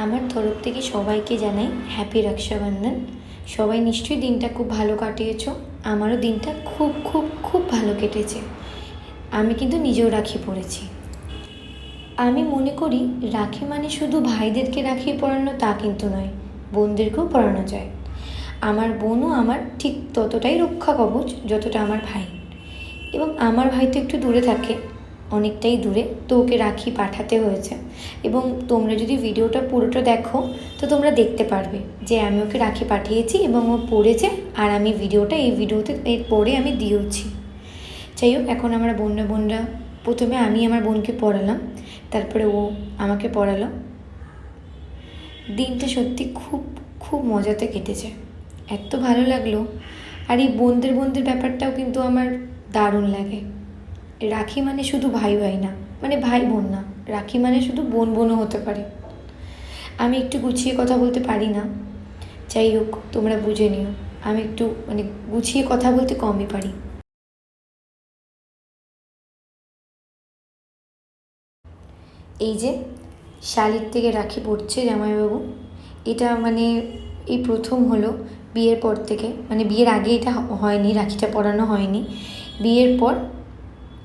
আমার তরফ থেকে সবাইকে জানাই হ্যাপি রক্ষাবন্ধন। সবাই নিশ্চয়ই দিনটা খুব ভালো কাটিয়েছো। আমারও দিনটা খুব খুব খুব ভালো কেটেছে। আমি কিন্তু নিজেও রাখি পরেছি। আমি মনে করি রাখি মানে শুধু ভাইদেরকে রাখি পরানো তা কিন্তু নয়, বোনদেরকেও পরানো যায়। আমার বোনও আমার ঠিক ততটাই রক্ষা কবচ যতটা আমার ভাই। এবং আমার ভাই তো একটু দূরে থাকে, অনেকটাই দূরে, তো ওকে রাখি পাঠাতে হয়েছে। এবং তোমরা যদি ভিডিওটা পুরোটা দেখো তো তোমরা দেখতে পারবে যে আমি ওকে রাখি পাঠিয়েছি এবং ও পড়েছে, আর আমি এই ভিডিওতে এর পরে আমি দিয়েওছি। যাই হোক, এখন আমরা বোনরা প্রথমে আমি আমার বোনকে পড়ালাম, তারপরে ও আমাকে পড়ালো। দিনটা সত্যি খুব খুব মজাতে কেটেছে, এত ভালো লাগলো। আর এই বোনদের ব্যাপারটাও কিন্তু আমার দারুণ লাগে। রাখি মানে শুধু ভাই ভাই না, মানে ভাই বোন না, রাখি মানে শুধু বোনও হতে পারে। আমি একটু গুছিয়ে কথা বলতে পারি না, যাই হোক তোমরা বুঝে নিও, আমি একটু গুছিয়ে কথা বলতে কমই পারি। এই যে শালির থেকে রাখি পড়ছে জামাইবাবু, এটা এই প্রথম হলো বিয়ের পর থেকে, বিয়ের আগে এটা হয়নি, রাখিটা পরানো হয়নি। বিয়ের পর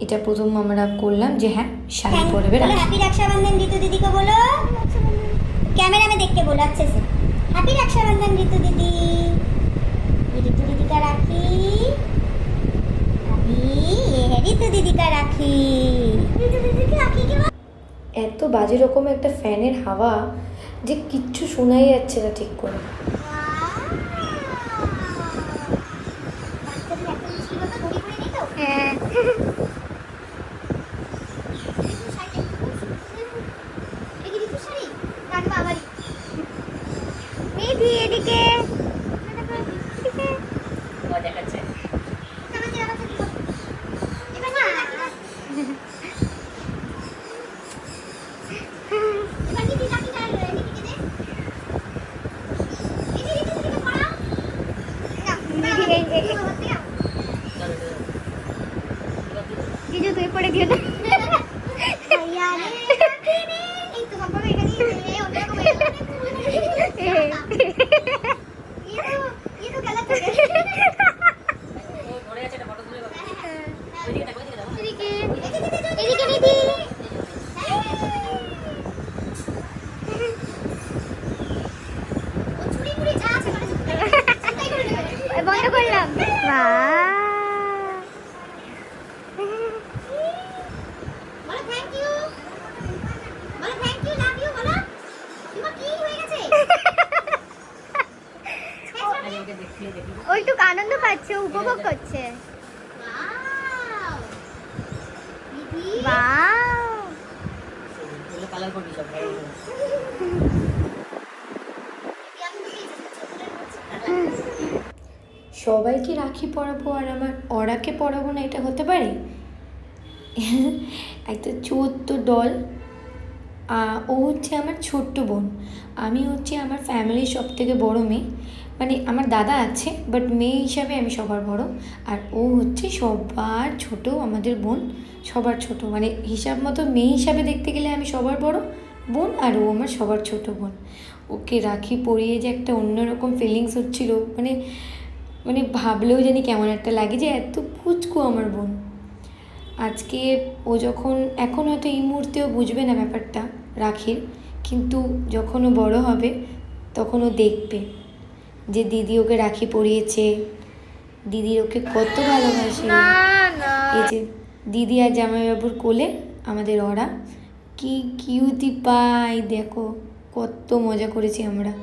এটা প্রথম আমরা করলাম যে হ্যাঁ শাড়ি পরবে। হ্যাপি रक्षाबंधन ऋतु दीदी को बोलो, कैमरा में देख के बोलो अच्छे से। हैप्पी रक्षाबंधन ऋतु दीदी। ये ऋतु दीदी का राखी, अभी ये है ऋतु दीदी का राखी। ऋतु दीदी की राखी के बाद এত বাজে রকম একটা ফ্যানের হাওয়া যে কিচ্ছু শোনাই যাচ্ছে না ঠিক করে। এদিকে জিজু তুই পড়ে দিও না। বন্ধ করলাম। ওই একটু আনন্দ পাচ্ছে, উপভোগ করছে। সবাইকে রাখি পরাবো আর আমার অরাকে পরাবো না, এটা হতে পারে? একটা চোদ্দ দল। ও হচ্ছে আমার ছোট্ট বোন, আমি হচ্ছে আমার ফ্যামিলির সব থেকে বড়ো মেয়ে। আমার দাদা আছে, বাট মেয়ে হিসাবে আমি সবার বড়। আর ও হচ্ছে সবার ছোট, আমাদের বোন সবার ছোট, হিসাব মতো মেয়ে হিসাবে দেখতে গেলে আমি সবার বড় বোন, আর ও আমার সবার ছোট বোন। ওকে রাখি পরিয়ে যে একটা অন্যরকম ফিলিংস হচ্ছিল, ভাবলেও জানি কেমন একটা লাগে যে এত পুচকু আমার বোন। আজকে ও এখন হয়তো এই মুহূর্তেও বুঝবে না ব্যাপারটা রাখির, কিন্তু যখন ও বড় হবে তখন ও দেখবে যে দিদি ওকে রাখি পরিয়েছে, দিদি ওকে কত ভালোবাসে। এই যে দিদি আর জামাইবাবুর কোলে আমাদের ওরা কি কিউটি পাই, দেখো কত মজা করেছি আমরা।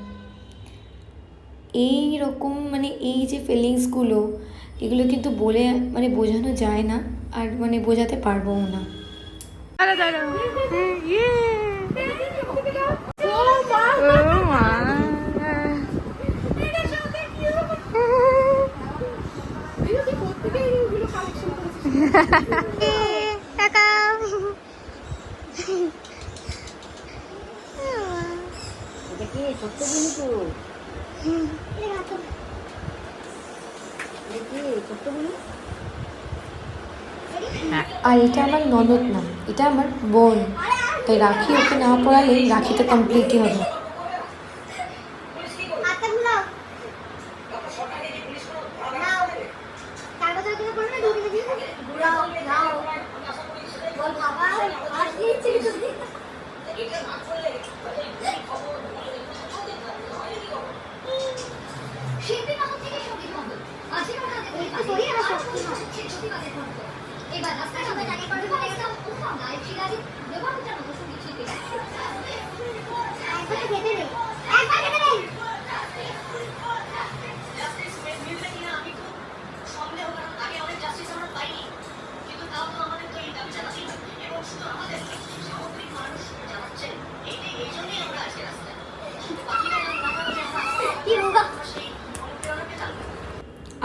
এই রকম এই যে ফিলিংসগুলো, এগুলো কিন্তু বলে বোঝানো যায় না, আর বোঝাতে পারবো না। আর এটা আমার ননদ না, এটা আমার বোন, তাই রাখি ওকে না পড়ালে রাখি তো কমপ্লিটই হবে। শিল্পী মাহল থেকে সঙ্গীত মহল মাঝে এবার রাস্তায় সবাই জায়গা করে বলে গেল উফা নায়ক সিরাজি দেওয়ানটার মতো সঙ্গীত শিল্পী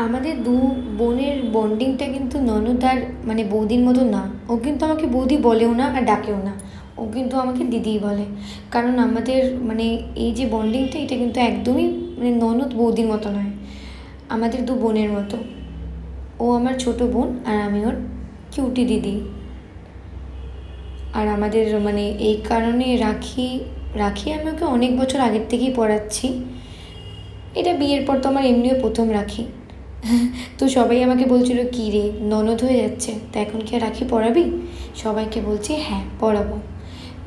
আমাদের দু বোনের বন্ডিংটা কিন্তু ননদ আর মানে বৌদির মতো না। ও কিন্তু আমাকে বৌদি বলেও না আর ডাকেও না, ও কিন্তু আমাকে দিদিই বলে। কারণ আমাদের মানে এই যে বন্ডিংটা, এটা কিন্তু একদমই মানে ননদ বৌদির মতো নয়, আমাদের দু বোনের মতো। ও আমার ছোট বোন আর আমি ওর কিউটি দিদি। আর আমাদের মানে এই কারণে রাখি আমি ওকে অনেক বছর আগের থেকেই পড়াচ্ছি। এটা বিয়ের পর তো আমার এমনিও প্রথম রাখি। তো সবাই আমাকে বলছিল কী রে ননদ হয়ে যাচ্ছে, তা এখন কি আর রাখি পড়াবি? সবাইকে বলছি হ্যাঁ পড়াবো।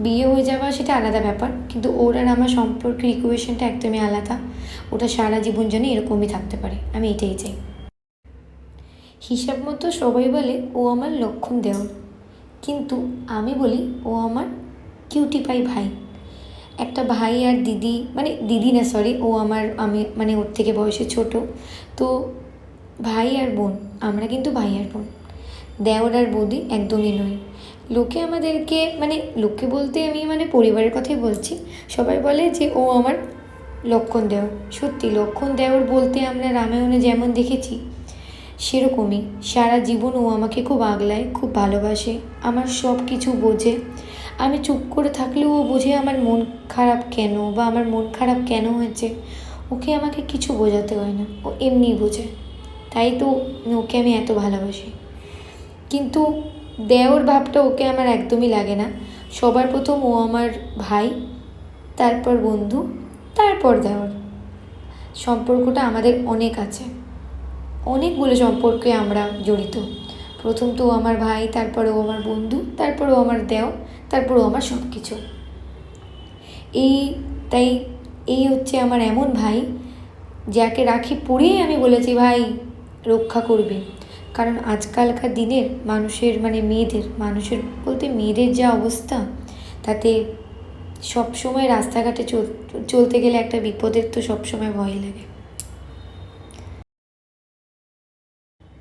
বিয়ে হয়ে যাওয়া সেটা আলাদা ব্যাপার, কিন্তু ওর আর আমার সম্পর্কের ইকুয়েশনটা একদমই আলাদা। ওটা সারা জীবন যেন এরকমই থাকতে পারে, আমি এটাই চাই। হিসাব মতো সবাই বলে ও আমার লক্ষণ দেওর, কিন্তু আমি বলি ও আমার কিউটি পাই ভাই। একটা ভাই আর দিদি, মানে দিদি না সরি, আমি মানে ওর থেকে বয়সে ছোট। তো ভাই আর বোন, আমরা কিন্তু ভাই আর বোন, দেওর আর বৌদি একদমই নয়। লোকে আমাদেরকে মানে লোকে বলতে আমি মানে পরিবারের কথাই বলছি, সবাই বলে যে ও আমার লক্ষণ দেওর। সত্যি লক্ষণ দেওর বলতে আমরা রামায়ণে যেমন দেখেছি সেরকমই সারা জীবন ও আমাকে খুব আগলায়, খুব ভালোবাসে, আমার সব কিছু বোঝে। আমি চুপ করে থাকলেও ও বোঝে আমার মন খারাপ কেন বা আমার মন খারাপ কেন হয়েছে। ওকে আমাকে কিছু বোঝাতে হয় না, ও এমনিই বোঝে। তাই তো ওকে আমি এত ভালোবাসি। কিন্তু দেওর ভাবটা ওকে আমার একদমই লাগে না। সবার প্রথম ও আমার ভাই, তারপর বন্ধু, তারপর দেওর। সম্পর্কটা আমাদের অনেক আছে, অনেকগুলো সম্পর্কে আমরা জড়িত। প্রথম তো ও আমার ভাই, তারপরে ও আমার বন্ধু, তারপরে ও আমার দেওর, তারপর ও আমার সব কিছু। তাই এই হচ্ছে আমার এমন ভাই যাকে রাখি পরিয়ে আমি বলেছি ভাই রক্ষা করবে। কারণ আজকালকার দিনের মানুষের মানে মানুষের বলতে মেয়েদের যা অবস্থা, তাতে সবসময় রাস্তাঘাটে চলতে গেলে একটা বিপদের তো সবসময় ভয় লাগে।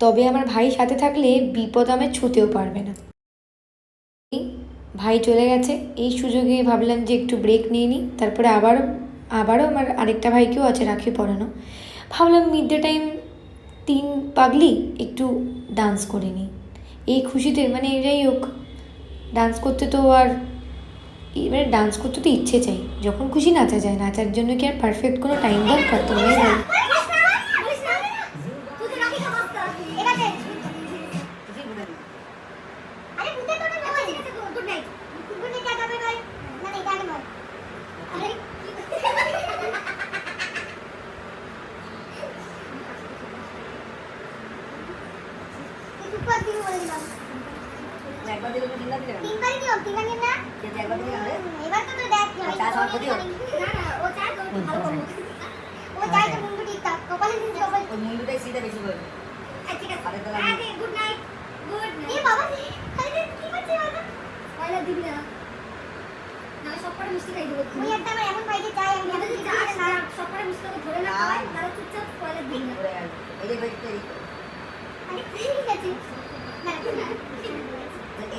তবে আমার ভাই সাথে থাকলে বিপদ আমায় ছুঁতেও পারবে না। ভাই চলে গেছে, এই সুযোগে ভাবলাম যে একটু ব্রেক নিয়ে নিই, তারপরে আবারও আমার আরেকটা ভাইকেও আছে রাখি পরানো। ভাবলাম মিড ডে টাইম 3 পাগলি একটু ডান্স করে নিই এই খুশিতে। মানে যাই হোক, ডান্স করতে তো ইচ্ছে চাই, যখন খুশি নাচা যায়। নাচার জন্য কি আর পারফেক্ট কোনো টাইম দরকার? তোমরাই বলো।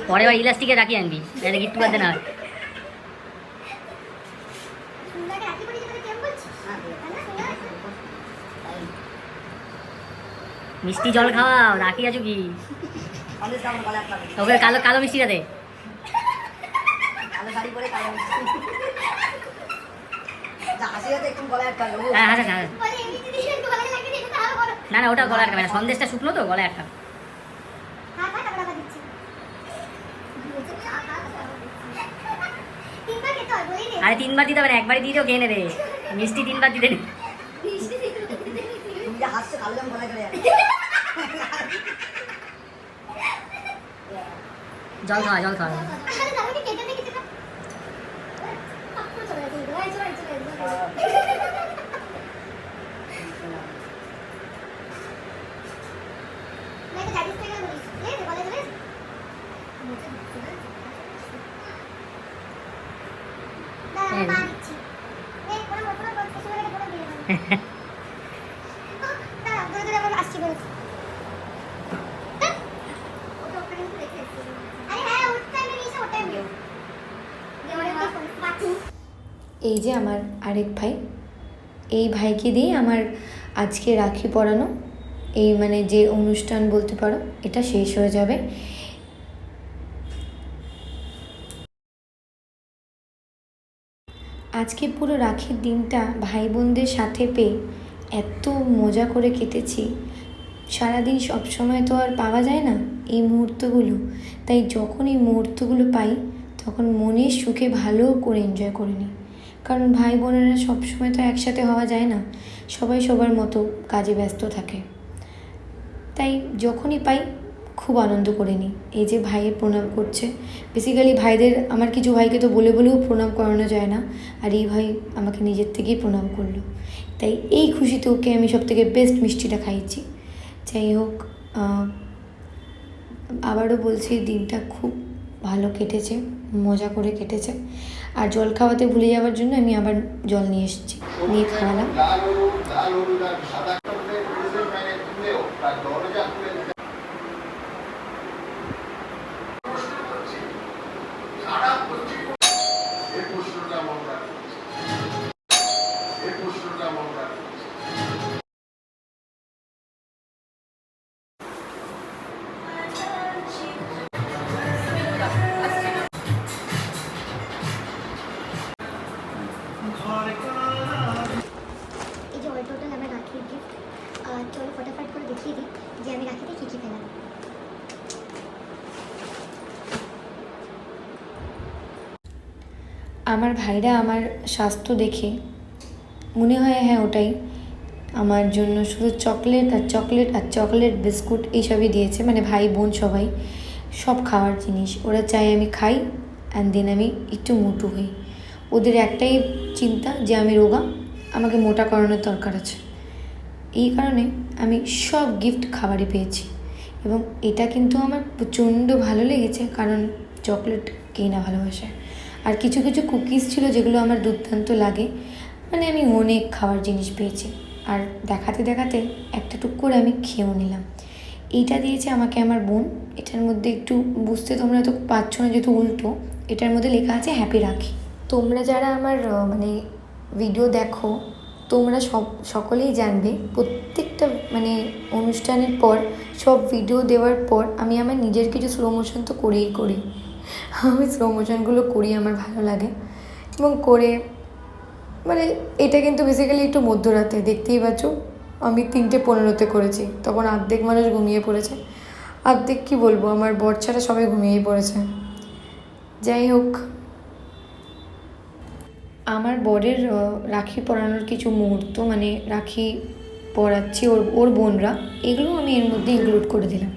পরে ইলাস্টিকে রাখি আনবি, এটা গিফট বাদ না। মিষ্টি জল খাওয়াও, রাখি আছো কি? ওকে কালো কালো মিষ্টিটা দে। হ্যাঁ হ্যাঁ হ্যাঁ, না না ওটা গলা আটকাবে না, সন্দেশটা শুকনো তো গলায় আটকাবে। আরে 3বার দিতে হবে না, একবারই দিয়ে দেও, খেয়ে নেবে। মিষ্টি 3বার দিতে নেই। জল খাওয়া मैं तो जाजिस থেকে বলিস ले বলে দেবে দাঁড়া মা দিচ্ছি এই কোন বড় বড় কিছু করে বলে দিয়ে দাঁড়া দূরে দূরে আমরা আসছি বলে ওটা ওখানে কিন্তু রেখে এসেছি আরে হ্যাঁ ওর টাইমে নিয়েছে ওর টাইমে দেওয়ারে বাকি এই যে আমার আরেক ভাই, এই ভাইকে দিয়ে আমার আজকে রাখি পরানো, এই মানে যে অনুষ্ঠান বলতে পারো, এটা শেষ হয়ে যাবে। আজকে পুরো রাখির দিনটা ভাই বোনদের সাথে পেয়ে এত মজা করে কেটেছি। সারাদিন সবসময় তো আর পাওয়া যায় না এই মুহূর্তগুলো, তাই যখন এই মুহূর্তগুলো পাই তখন মনের সুখে ভালো করে এনজয় করে নিই। কারণ ভাই বোনেরা সবসময় তো একসাথে হওয়া যায় না, সবাই সবার মতো কাজে ব্যস্ত থাকে, তাই যখনই পাই খুব আনন্দ করে নিই। এই যে ভাইয়ের প্রণাম করছে, বেসিক্যালি ভাইদের, আমার কিছু ভাইকে তো বলে বলেও প্রণাম করানো যায় না, আর এই ভাই আমাকে নিজের থেকেই প্রণাম করলো, তাই এই খুশিতে ওকে আমি সবথেকে বেস্ট মিষ্টিটা খাইয়েছি। যাই হোক, আবারও বলছি দিনটা খুব ভালো কেটেছে, মজা করে কেটেছে। আর জল খাওয়াতে ভুলে যাওয়ার জন্য আমি আবার জল নিয়ে এসেছি, নিয়ে খাওয়ালাম। এই যে অল টোটাল আমার রাখির গিফট। চলো ফটাফট করে দেখিয়ে দিই যে আমি রাখিতে কী কী পেলাম। আমার ভাইরা আমার স্বাস্থ্য দেখে মনে হয় হ্যাঁ ওটাই আমার জন্য শুধু চকলেট আর চকলেট আর চকলেট বিস্কুট এইসবই দিয়েছে, মানে ভাই বোন সবাই সব খাওয়ার জিনিস ওরা চায় আমি খাই, অ্যান্ড দেন আমি একটু মোটু হই। ওদের একটাই চিন্তা যে আমি রোগা, আমাকে মোটা করানোর দরকার আছে। এই কারণে আমি সব গিফট খাবারই পেয়েছি, এবং এটা কিন্তু আমার প্রচণ্ড ভালো লেগেছে, কারণ চকলেট কে না ভালোবাসে। আর কিছু কিছু কুকিজ ছিল যেগুলো আমার দুর্দান্ত লাগে, মানে আমি অনেক খাওয়ার জিনিস পেয়েছি। আর দেখাতে দেখাতে একটা টুক করে আমি খেয়েও নিলাম। এইটা দিয়েছে আমাকে আমার বোন, এটার মধ্যে একটু বুঝতে তোমরা তো পারছো না যেহেতু উল্টো, এটার মধ্যে লেখা আছে হ্যাপি রাখি। তোমরা যারা আমার মানে ভিডিও দেখো তোমরা সকলেই জানবে, প্রত্যেকটা মানে অনুষ্ঠানের পর সব ভিডিও দেওয়ার পর আমি আমার নিজের কিছু স্লো মোশন তো করি। আমি স্লো মোশনগুলো করি, আমার ভালো লাগে, এবং করে মানে এটা কিন্তু বেসিক্যালি একটু মধ্যরাতে, দেখতেই পাচ্ছ আমি 3:15 করেছি, তখন অর্ধেক মানুষ ঘুমিয়ে পড়েছে, অর্ধেক কী বলবো আমার বর ছাড়া সবাই ঘুমিয়েই পড়েছে। যাই হোক, আমার বরের রাখি পরানোর কিছু মুহূর্ত, মানে রাখি পরাচ্ছি ওর বোনরা, এগুলো আমি এর মধ্যে ইনক্লুড করে দিলাম।